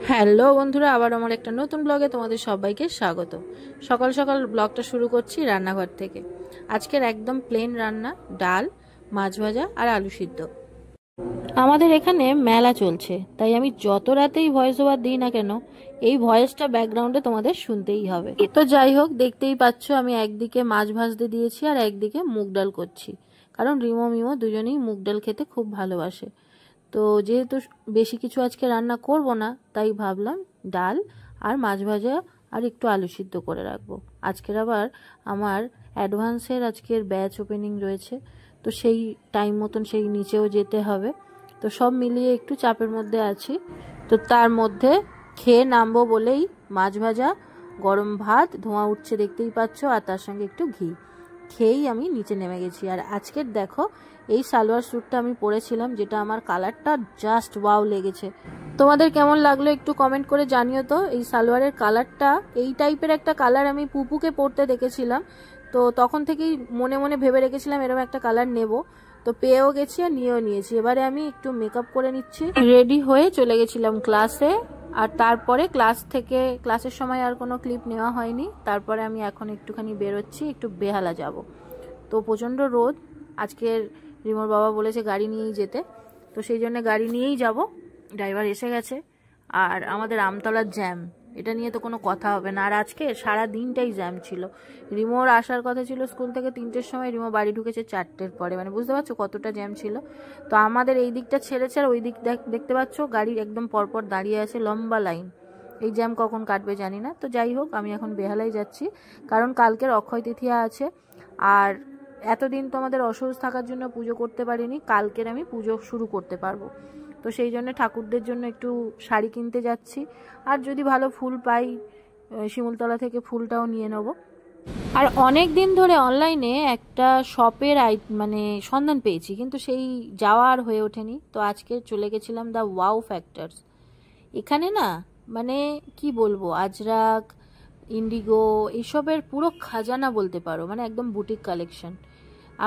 Hello বন্ধুরা, আবার আমার একটা নতুন ব্লগে তোমাদের সবাইকে স্বাগত। সকাল সকাল ব্লগটা শুরু করছি রান্নাঘর থেকে। আজকের একদম প্লেন রান্না, ডাল, মাছ ভাজা আর আলু সিদ্ধ। আমাদের এখানে মেলা চলছে, তাই আমি যত রাতেই ভয়েস ওভার দিই না কেন, এই ভয়েসটা ব্যাকগ্রাউন্ডে তোমাদের শুনতেই হবে। তো যাই হোক, দেখতেই পাচ্ছ আমি একদিকে মাছ ভাজতে দিয়েছি আর একদিকে মুগ ডাল করছি, কারণ রিমো মিমো দুজনেই মুগ ডাল খেতে খুব ভালোবাসে। তো যেহেতু বেশি কিছু আজকে রান্না করব না, তাই ভাবলাম ডাল আর মাছ ভাজা আর একটু আলু সিদ্ধ করে রাখবো। আজকের আবার আমার অ্যাডভান্সের আজকের ব্যাচ ওপেনিং রয়েছে, তো সেই টাইম মতন সেই নিচেও যেতে হবে। তো সব মিলিয়ে একটু চাপের মধ্যে আছি। তো তার মধ্যে খেয়ে নামবো বলেই মাছ ভাজা, গরম ভাত, ধোঁয়া উঠছে দেখতেই পাচ্ছ, আর তার সঙ্গে একটু ঘি খেয়েই আমি নিচে নেমে গেছি। আর আজকের দেখো এই সালোয়ার স্যুটটা আমি পরেছিলাম, যেটা আমার কালারটা জাস্ট ওয়াও লেগেছে। তোমাদের কেমন লাগলো একটু কমেন্ট করে জানিও তো। এই সালোয়ারের কালারটা, এই টাইপের একটা কালার আমি পুপুকে পরতে দেখেছিলাম, তো তখন থেকেই মনে মনে ভেবে রেখেছিলাম এরকম একটা কালার নেব। তো পেয়েও গেছি আর নিয়েও নিয়েছি। এবারে আমি একটু মেকআপ করে নিচ্ছি। রেডি হয়ে চলে গেছিলাম ক্লাসে, আর তারপরে ক্লাসের সময় আর কোনো ক্লিপ নেওয়া হয়নি। তারপরে আমি এখন একটুখানি বেরোচ্ছি, একটু বেহালা যাব। তো প্রচণ্ড রোদ আজকের, রিমোর বাবা বলেছে গাড়ি নিয়েই যেতে, তো সেই জন্য গাড়ি নিয়েই যাব। ড্রাইভার এসে গেছে। আর আমাদের আমতলার জ্যাম, এটা নিয়ে তো কোনো কথা হবে না। আর আজকে সারা দিনটাই জ্যাম ছিল। রিমোর আসার কথা ছিল স্কুল থেকে 3টের সময়, রিমো বাড়ি ঢুকেছে 4টের পরে। মানে বুঝতে পারছো কতটা জ্যাম ছিল। তো আমাদের এই দিকটা ছেড়েছে, আর ওই দিক দেখতে পাচ্ছ গাড়ির একদম পরপর দাঁড়িয়ে আছে লম্বা লাইন। এই জ্যাম কখন কাটবে জানি না। তো যাই হোক, আমি এখন বেহালাই যাচ্ছি, কারণ কালকের অক্ষয় তৃতীয়া আছে। আর এতদিন তো আমাদের অসহজ থাকার জন্য পুজো করতে পারিনি, কালকের আমি পুজো শুরু করতে পারবো। তো সেই জন্য ঠাকুরদের জন্য একটু শাড়ি কিনতে যাচ্ছি। আর যদি ভালো ফুল পাই শিমুলতলা থেকে ফুলটাও নিয়ে নেব। আর অনেক দিন ধরে অনলাইনে একটা শপের মানে সন্ধান পেয়েছি, কিন্তু সেই যাওয়া আর হয়ে ওঠেনি। তো আজকে চলে গেছিলাম দ্য ওয়াও ফ্যাক্টরস। এখানে না, মানে কি বলবো, আজরাক, ইন্ডিগো এইসবের পুরো খাজানা বলতে পারো, মানে একদম বুটিক কালেকশন।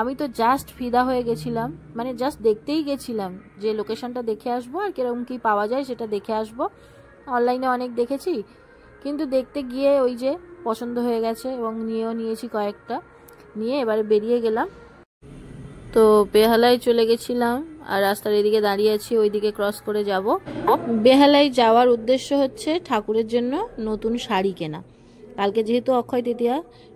আমি তো জাস্ট ফিদা হয়ে গেছিলাম, মানে জাস্ট দেখতেই গেছিলাম যে লোকেশনটা দেখে আসবো আর কিরকম কি পাওয়া যায় সেটা দেখে আসবো। অনলাইনে অনেক দেখেছি, কিন্তু দেখতে গিয়ে ওই যে পছন্দ হয়ে গেছে এবং নিয়েও নিয়েছি কয়েকটা। নিয়ে এবারে বেরিয়ে গেলাম। তো বেহালায় চলে গেছিলাম, আর রাস্তার এদিকে দাঁড়িয়ে আছি, ওইদিকে ক্রস করে যাব। বেহালায় যাওয়ার উদ্দেশ্য হচ্ছে ঠাকুরের জন্য নতুন শাড়ি কেনা। কালকে যেহেতু অক্ষয় তৃতীয়া,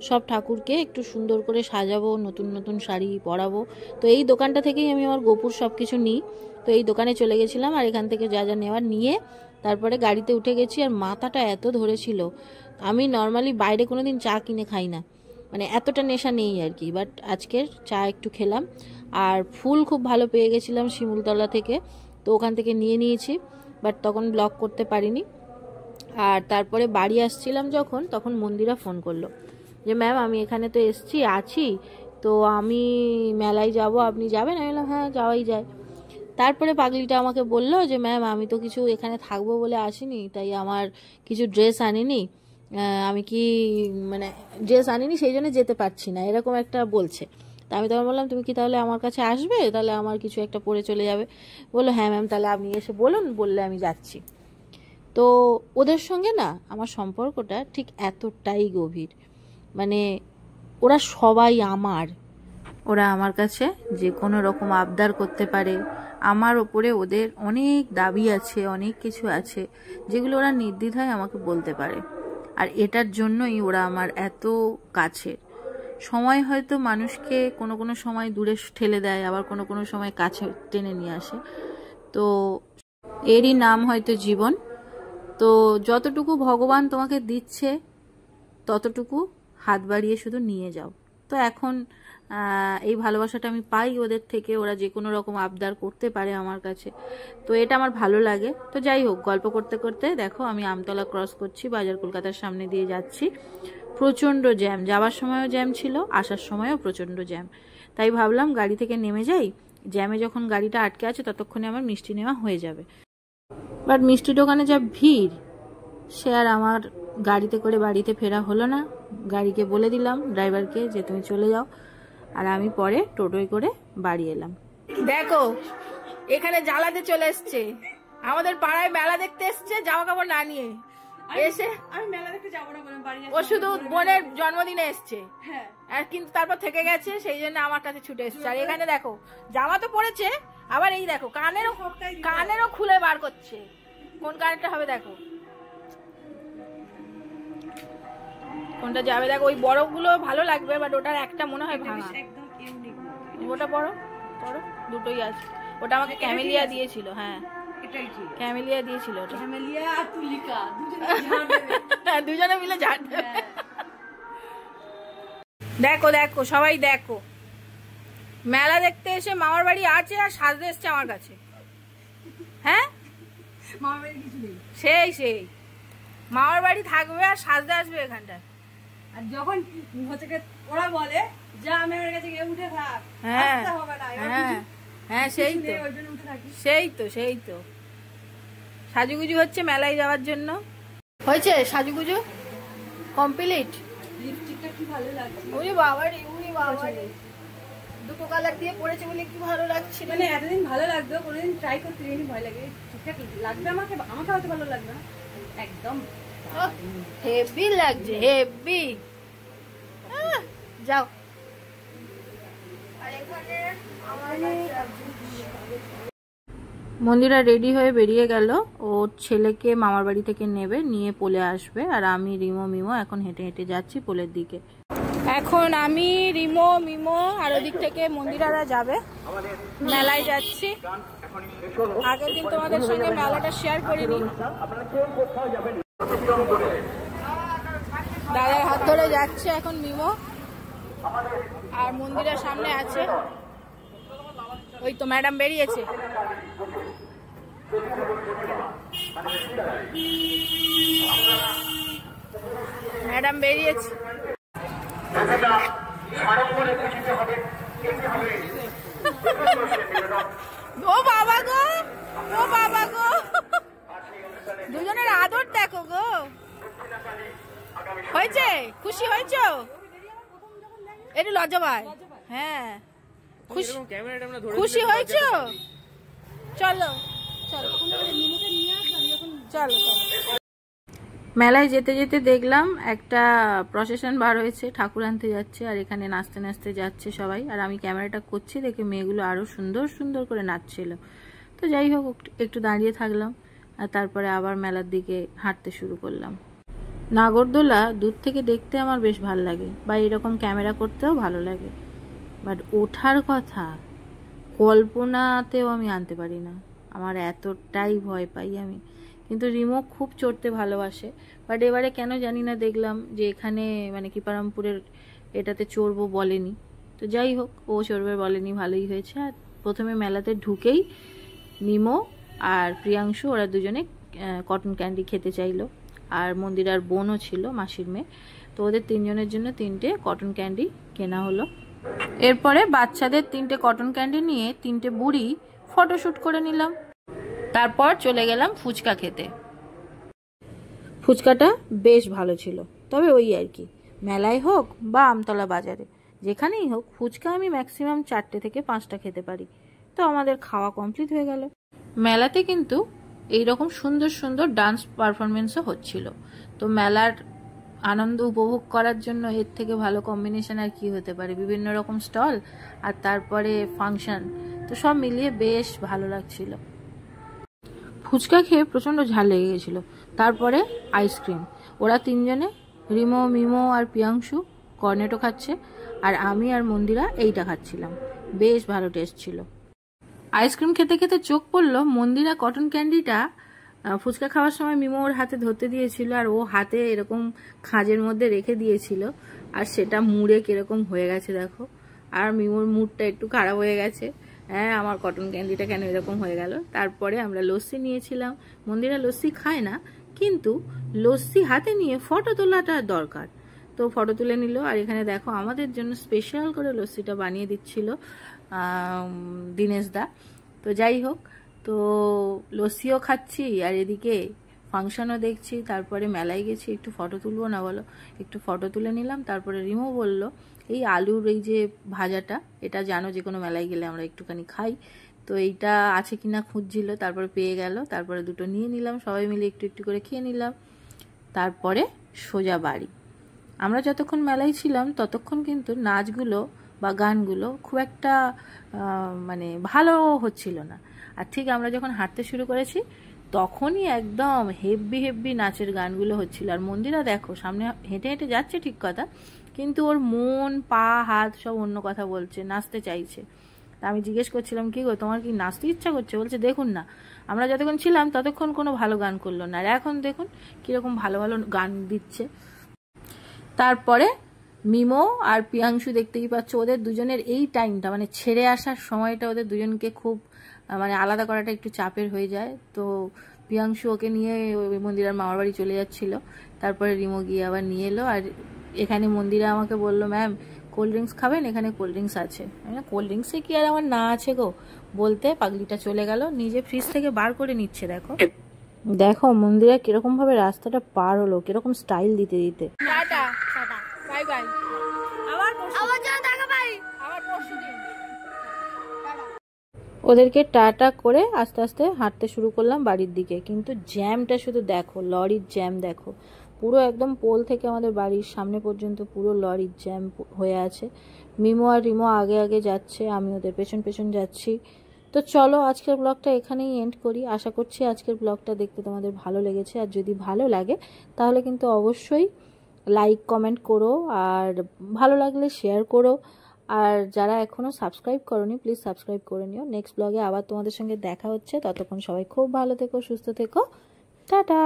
সব ঠাকুরকে একটু সুন্দর করে সাজাবো, নতুন নতুন শাড়ি পরাবো। তো এই দোকানটা থেকেই আমি আমার গোপুর সব কিছু নিই। তো এই দোকানে চলে গেছিলাম, আর এখান থেকে যা যা নেওয়ার নিয়ে তারপরে গাড়িতে উঠে গেছি। আর মাথাটা এত ধরেছিল, আমি নর্মালি বাইরে কোনোদিন চা কিনে খাই না, মানে এতটা নেশা নেই আর কি। বাট আজকের চা একটু খেলাম। আর ফুল খুব ভালো পেয়ে গেছিলাম শিমুলতলা থেকে, তো ওখান থেকে নিয়ে নিয়েছি, বাট তখন ব্লগ করতে পারিনি। আর তারপরে বাড়ি আসছিলাম যখন, তখন মন্দিরা ফোন করলো যে ম্যাম আমি এখানে তো আছি, তো আমি মেলায় যাব, আপনি যাবেন? আমি বললাম হ্যাঁ, যাওয়াই যায়। তারপরে পাগলিটা আমাকে বলল যে ম্যাম আমি তো কিছু এখানে থাকবো বলে আসিনি, তাই আমার কিছু ড্রেস আনিনি, আমি কি মানে ড্রেস আনিনি সেই জন্য যেতে পারছি না, এরকম একটা বলছে। তা আমি তখন বললাম তুমি কি তাহলে আমার কাছে আসবে, তাহলে আমার কিছু একটা পরে চলে যাবে। বললো হ্যাঁ ম্যাম, তাহলে আপনি এসে বলুন, বললে আমি যাচ্ছি। তো ওদের সঙ্গে না আমার সম্পর্কটা ঠিক এতটাই গভীর, মানে ওরা সবাই আমার, ওরা আমার কাছে যে কোনো রকম আবদার করতে পারে। আমার ওপরে ওদের অনেক দাবি আছে, অনেক কিছু আছে যেগুলো ওরা নির্দ্বিধায় আমাকে বলতে পারে। আর এটার জন্যই ওরা আমার এত কাছে। সময় হয়তো মানুষকে কোনো কোনো সময় দূরে ঠেলে দেয়, আবার কোনো কোনো সময় কাছে টেনে নিয়ে আসে। তো এরই নাম হয়তো জীবন। তো যতটুকু ভগবান তোমাকে দিচ্ছে ততটুকু হাত বাড়িয়ে শুধু নিয়ে যাও। তো এখন এই ভালোবাসাটা আমি পাই ওদের থেকে, ওরা যে কোনো রকম আবদার করতে পারে আমার কাছে, তো এটা আমার ভালো লাগে। তো যাই হোক, গল্প করতে করতে দেখো আমি আমতলা ক্রস করছি, বাজার কলকাতার সামনে দিয়ে যাচ্ছি। প্রচণ্ড জ্যাম, যাওয়ার সময়ও জ্যাম ছিল, আসার সময়ও প্রচণ্ড জ্যাম। তাই ভাবলাম গাড়ি থেকে নেমে যাই, জ্যামে যখন গাড়িটা আটকে আছে ততক্ষণে আমার মিষ্টি নেওয়া হয়ে যাবে। বাট মিষ্টি দোকানে যা ভিড়, সে আর আমার গাড়িতে করে বাড়িতে ফেরা হলো না। গাড়িকে বলে দিলাম ড্রাইভারকে যে তুমি চলে যাও, আর আমি পরে টোটোয় করে বাড়ি এলাম। দেখো এখানে জ্বালাতে চলে এসছে, আমাদের পাড়ায় মেলা দেখতে এসছে জামা কাপড় না নিয়ে এসে। আমি মেলা দেখতে যাবো না, বাড়ি ও শুধু বোনের জন্মদিনে এসছে, হ্যাঁ, আর কিন্তু তারপর থেকে গেছে, সেই জন্য আমার কাছে ছুটে এসছে। আর এখানে দেখো জামা তো পড়েছে, আবার এই দেখো কানেরও খুলে বার করছে। কোন কানেরটা হবে দেখো, কোনটা যাবে দেখো। ওই বড় গুলো ভালো লাগবে, বাট ওটার একটা মনে হয় ভাঙা। একদম ইউনিক। ওটা বড় বড় দুটোই আছে। ওটা আমাকে ক্যামেলিয়া দিয়েছিল। হ্যাঁ এটাই ঠিক, ক্যামেলিয়া দিয়েছিল। ওটা ক্যামেলিয়া আর তুলিকা দুজনে মিলে ঝাড় দেবে। দেখো দেখো সবাই দেখো, মেলা দেখতে এসে মামার বাড়ি আছে আর সাজতে এসছে আমার কাছে। হ্যাঁ মামার বাড়ি কিছু নেই, সেই মামার বাড়ি থাকবে আর সাজতে আসবে এখানটায়। আর যখন হচ্ছে ওরা বলে যা আমার কাছে গিয়ে উঠে থাক, হ্যাঁ আসতে হবে না, হ্যাঁ সেই তো ওই জন্য উঠে থাকি। সেই তো সাজুগুজু হচ্ছে মেলায় যাওয়ার জন্য। হয়েছে সাজুগুজু কমপ্লিট। লিপস্টিকটা কি ভালো লাগছে, উনি বাবারে দুটো কালার দিয়ে পড়েছে বলে কি ভালো লাগছে। মানে এতদিন ভালো লাগতো, কোনোদিন ট্রাই করতে গেলে ভয় লাগে ঠিকঠাক লাগবে, আমাকে হয়তো ভালো লাগবে না একদম। হেভি লাগছে হেভি। যাও মন্দিরা রেডি হয়ে বেরিয়ে গেল। ওর ছেলেকে মামার বাড়ি থেকে নেবে, নিয়ে পোলে আসবে। আর আমি রিমো মিমো এখন হেঁটে হেঁটে যাচ্ছি পোলের দিকে। এখন আমি রিমো মিমো আর ওদিক থেকে মন্দিরারা যাবে, মেলায় যাচ্ছি। আগের দিন তোমাদের সঙ্গে মেলাটা শেয়ার করিনি। দাদার হাত ধরে যাচ্ছে এখন মিমো, আর মন্দিরের সামনে আছে। ওই তো ম্যাডাম বেরিয়েছে। ম্যাডাম বেরিয়েছে। ও বাবা গো, ও বাবা গো, দুজনের আদর দেখো গো। হয়েছে, খুশি হয়েছো? একটু লজ্জা পায়। হ্যাঁ খুশি হয়েছো? চলো চলো চলো। মেলায় যেতে যেতে দেখলাম একটা প্রসেশন বার হয়েছে, ঠাকুর আনতে যাচ্ছে। আর এখানে নাচতে নাচতে যাচ্ছে সবাই। আর আমি ক্যামেরাটা করছি দেখে মেয়েগুলো আরো সুন্দর সুন্দর করে নাচছিল। তো যাই হোক একটু দাঁড়িয়ে থাকলাম, আর তারপরে আবার মেলার দিকে হাঁটতে শুরু করলাম। নাগরদোলা দূর থেকে দেখতে আমার বেশ ভালো লাগে, বা এরকম ক্যামেরা করতেও ভালো লাগে, বাট ওঠার কথা কল্পনাতেও আমি আনতে পারি না। আমার এতটাই ভয় পাই আমি। কিন্তু রিমো খুব চড়তে ভালোবাসে, বাট এবারে কেন জানি না দেখলাম যে এখানে মানে কিপারামপুরের এটাতে চড়বো বলেনি। তো যাই হোক, ও চড়বে বলেনি, ভালোই হয়েছে। আর প্রথমে মেলাতে ঢুকেই মিমো আর প্রিয়াংশু ওরা দুজনে কটন ক্যান্ডি খেতে চাইলো। আর মন্দিরার বোনও ছিল, মাসির মেয়ে। তো ওদের তিনজনের জন্য 3টে কটন ক্যান্ডি কেনা হলো। এরপরে বাচ্চাদের 3টে কটন ক্যান্ডি নিয়ে 3টে বুড়ি ফটোশুট করে নিলাম। তারপর চলে গেলাম ফুচকা খেতে। ফুচকাটা বেশ ভালো ছিল, তবে ওই আর কি, মেলায় হোক বা আমতলা বাজারে যেখানেই হোক ফুচকা আমি ম্যাক্সিমাম 4টে থেকে 5টা খেতে পারি। তো আমাদের খাওয়া কমপ্লিট হয়ে গেল। মেলাতে কিন্তু এইরকম সুন্দর সুন্দর ডান্স পারফরমেন্সও হচ্ছিল। তো মেলার আনন্দ উপভোগ করার জন্য এর থেকে ভালো কম্বিনেশন আর কি হতে পারে। বিভিন্ন রকম স্টল আর তারপরে ফাংশন, তো সব মিলিয়ে বেশ ভালো লাগছিল। ফুচকা খেয়ে প্রচণ্ড ঝাল লেগে গেছিল। তারপরে আইসক্রিম। ওরা 3জনে, রিমো মিমো আর প্রিয়াংশু কর্নেটো খাচ্ছে, আর আমি আর মন্দিরা এইটা খাচ্ছিলাম। বেশ ভালো টেস্ট ছিল। আইসক্রিম খেতে খেতে চোখ পড়লো মন্দিরা কটন ক্যান্ডিটা ফুচকা খাওয়ার সময় মিমো ওর হাতে ধরতে দিয়েছিল, আর ও হাতে এরকম খাঁজের মধ্যে রেখে দিয়েছিল, আর সেটা মুড়ে কিরকম হয়ে গেছে দেখো। আর মিমোর মুডটা একটু খারাপ হয়ে গেছে, হ্যাঁ আমার কটন ক্যান্ডিটা কেন এরকম হয়ে গেল। তারপরে আমরা লস্যি নিয়েছিলাম। মন্দিরা লস্যি খায় না, কিন্তু লস্যি হাতে নিয়ে ফটো তোলাটা দরকার, তো ফটো তুলে নিল। আর এখানে দেখো আমাদের জন্য স্পেশাল করে লস্যিটা বানিয়ে দিচ্ছিল দিনেশ দা। তো যাই হোক, তো লস্যিও খাচ্ছি আর এদিকে ফাংশনও দেখছি। তারপরে মেলায় গেছি, একটু ফটো তুলবো না বলো, একটু ফটো তুলে নিলাম। তারপরে রিমো বলল এই আলুর এই যে ভাজাটা, এটা জানো যে কোনো মেলায় গেলে আমরা একটুখানি খাই, তো এইটা আছে কিনা খুঁজছিল, তারপরে পেয়ে গেল, তারপরে দুটো নিয়ে নিলাম, সবাই মিলে একটু একটু করে খেয়ে নিলাম। তারপরে সোজা বাড়ি। আমরা যতক্ষণ মেলায় ছিলাম ততক্ষণ কিন্তু নাচগুলো বা গানগুলো খুব একটা মানে ভালো হচ্ছিল না। আর ঠিক আমরা যখন হাঁটতে শুরু করেছি তখনই একদম হেভি হেভি নাচের গানগুলো হচ্ছিল। আর মন্দিরা দেখো সামনে হেঁটে হেঁটে যাচ্ছে ঠিক কথা, কিন্তু ওর মন পা হাত সব অন্য কথা বলছে, নাচতে চাইছে। তা আমি জিজ্ঞেস করছিলাম, কি গো তোমার কি নাচতে ইচ্ছা করছে? বলছে দেখুন না, আমরা যতক্ষণ ছিলাম ততক্ষণ কোনো ভালো গান করলো না, আর এখন দেখুন কীরকম ভালো ভালো গান দিচ্ছে। তারপরে মিমো আর প্রিয়াংশু দেখতেই পাচ্ছ, ওদের দুজনের এই টাইমটা মানে ছেড়ে আসার সময়টা ওদের দুজনকে খুব মানে আলাদা করাটা একটু চাপের হয়ে যায়। তো প্রিয়াংশু ওকে নিয়ে ওই মন্দিরার মামার বাড়ি চলে যাচ্ছিল, তারপরে রিমো গিয়ে আবার নিয়ে এলো। আর এখানে মন্দিরা আমাকে বললো, ম্যাম কোল্ড ড্রিঙ্কস খাবেন? এখানে কোল্ড ড্রিঙ্কস আছে। কোল্ড ড্রিঙ্কসে কি আর আমার না আছে গো, বলতে পাগলিটা চলে গেল, নিজে ফ্রিজ থেকে বার করে নিচ্ছে। দেখো দেখো মন্দিরা কিরকম ভাবে রাস্তাটা পার হলো, কিরকম স্টাইল দিতে দিতে। টাটা বাই বাই, আবার পরশুদিন। ওদেরকে টাটা করে আস্তে আস্তে হাঁটতে শুরু করলাম বাড়ির দিকে। কিন্তু জ্যামটা শুধু দেখো, লরির জ্যাম দেখো, পুরো একদম পোল থেকে আমাদের বাড়ির সামনে পর্যন্ত পুরো লরির জ্যাম হয়ে আছে। মিমো আর রিমো আগে আগে যাচ্ছে, আমি ওদের পেছন পেছন যাচ্ছি। তো চলো আজকের ব্লগটা এখানেই এন্ড করি। আশা করছি আজকের ব্লগটা দেখতে তোমাদের ভালো লেগেছে, আর যদি ভালো লাগে তাহলে কিন্তু অবশ্যই লাইক কমেন্ট করো, আর ভালো লাগলে শেয়ার করো। আর যারা এখনও সাবস্ক্রাইব করোনি প্লিজ সাবস্ক্রাইব করে নিও। নেক্সট ব্লগে আবার তোমাদের সঙ্গে দেখা হচ্ছে, ততক্ষণ সবাই খুব ভালো থেকো, সুস্থ থেকো, টাটা।